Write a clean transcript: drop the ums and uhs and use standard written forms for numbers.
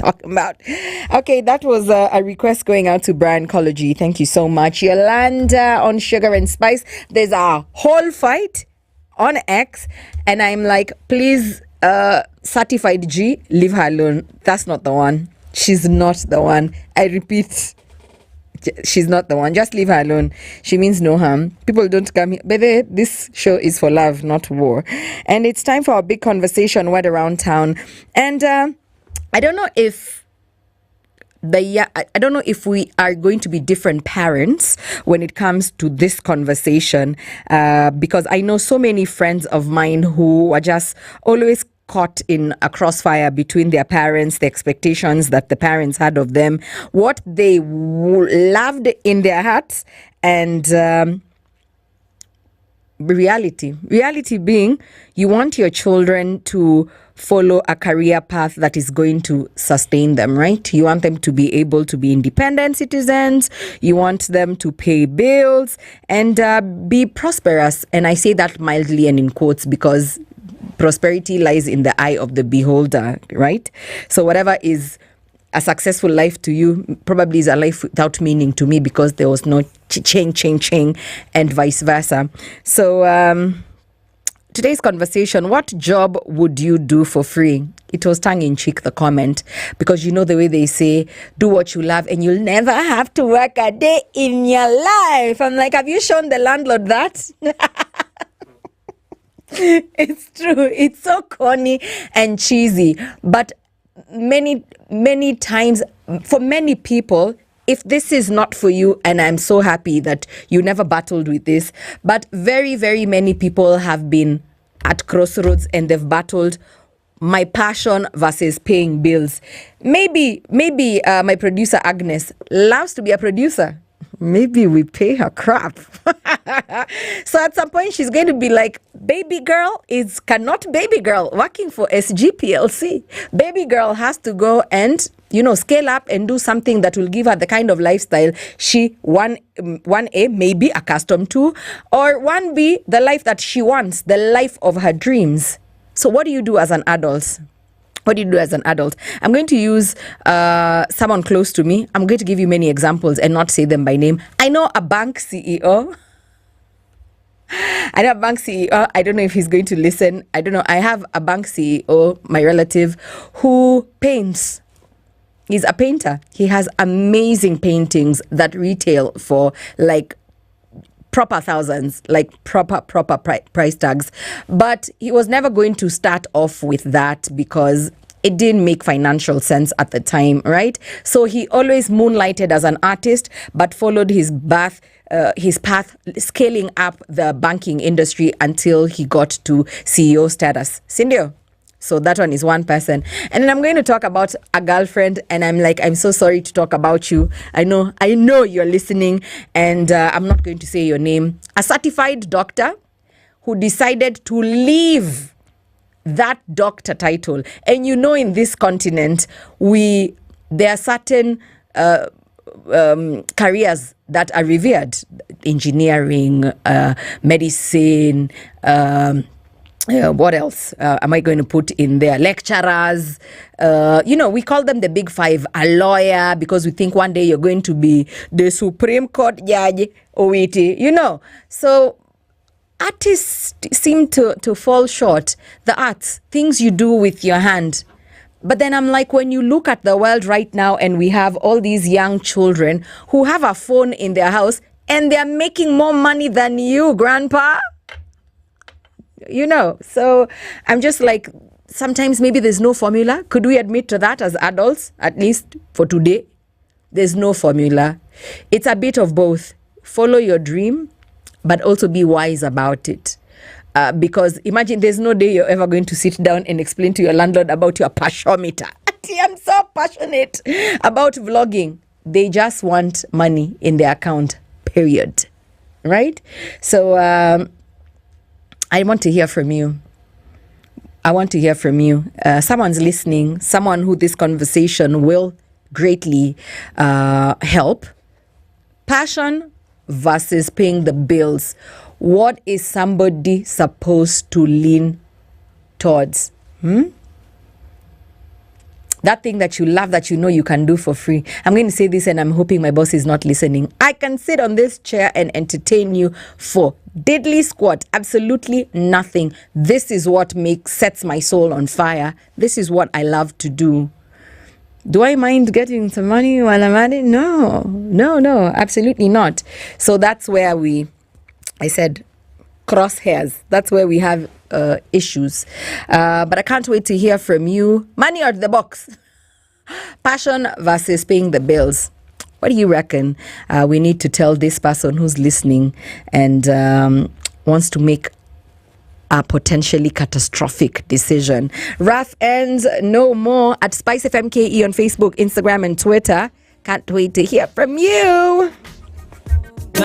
talking about? Okay, that was a request going out to Brian Collegy. Thank you so much. Yolanda on Sugar and Spice. There's a whole fight on X, and I'm like, please, certified G, leave her alone. That's not the one. She's not the one. I repeat, she's not the one. Just leave her alone. She means no harm. People don't come here. But this show is for love, not war. And it's time for a big conversation word around town. And I don't know if I don't know if we are going to be different parents when it comes to this conversation, because I know so many friends of mine who are just always caught in a crossfire between their parents, the expectations that the parents had of them, what they loved in their hearts, and reality being you want your children to follow a career path that is going to sustain them, right? You want them to be able to be independent citizens. You want them to pay bills and be prosperous. And I say that mildly and in quotes because prosperity lies in the eye of the beholder, right? So whatever is a successful life to you probably is a life without meaning to me because there was no ching, and vice versa. So today's conversation, what job would you do for free? It was tongue-in-cheek, the comment, because you know the way they say, do what you love and you'll never have to work a day in your life. I'm like, have you shown the landlord that? It's true. It's so corny and cheesy. But many times, for many people, if this is not for you, and I'm so happy that you never battled with this, but very, very many people have been at crossroads and they've battled my passion versus paying bills. Maybe my producer Agnes loves to be a producer. Maybe we pay her crap. So at some point she's going to be like, baby girl cannot baby girl working for SG PLC. Baby girl has to go and, scale up and do something that will give her the kind of lifestyle she, 1A, may be accustomed to, or 1B, the life that she wants, the life of her dreams. So what do you do as an adult? What do you do as an adult? I'm going to use someone close to me. I'm going to give you many examples and not say them by name. I know a bank CEO. I don't know if he's going to listen. I don't know. I have a bank CEO, my relative, who paints. He's a painter. He has amazing paintings that retail for like proper thousands, like proper price tags. But he was never going to start off with that because it didn't make financial sense at the time, right? So he always moonlighted as an artist, but followed his path, scaling up the banking industry until he got to CEO status. Cindy. So that one is one person. And then I'm going to talk about a girlfriend, and I'm like, I'm so sorry to talk about you. I know you're listening, and I'm not going to say your name. A certified doctor who decided to leave that doctor title. And in this continent, there are certain careers that are revered. Engineering, medicine, what else am I going to put in there? Lecturers, we call them the big five. A lawyer, because we think one day you're going to be the Supreme Court judge, Owiti, So artists seem to fall short. The arts, things you do with your hand. But then I'm like, when you look at the world right now and we have all these young children who have a phone in their house and they're making more money than you, grandpa. So I'm just like, sometimes maybe there's no formula. Could we admit to that as adults, at least for today? There's no formula. It's a bit of both. Follow your dream, but also be wise about it. Because imagine there's no day you're ever going to sit down and explain to your landlord about your passiometer. I'm so passionate about vlogging. They just want money in their account, period. Right? So I want to hear from you. Someone's listening, someone who this conversation will greatly help. Passion versus paying the bills. What is somebody supposed to lean towards? that thing that you love, that you know you can do for free. I'm going to say this, and I'm hoping my boss is not listening. I can sit on this chair and entertain you for diddly squat, absolutely nothing. This is what sets my soul on fire. This is what I love to do. Do I mind getting some money while I'm at it? No, absolutely not. So that's where I said crosshairs. That's where we have issues. But I can't wait to hear from you. Money out of the box. Passion versus paying the bills. What do you reckon? We need to tell this person who's listening and wants to make a potentially catastrophic decision. Wrath ends no more at SpiceFM KE on Facebook, Instagram, and Twitter. Can't wait to hear from you.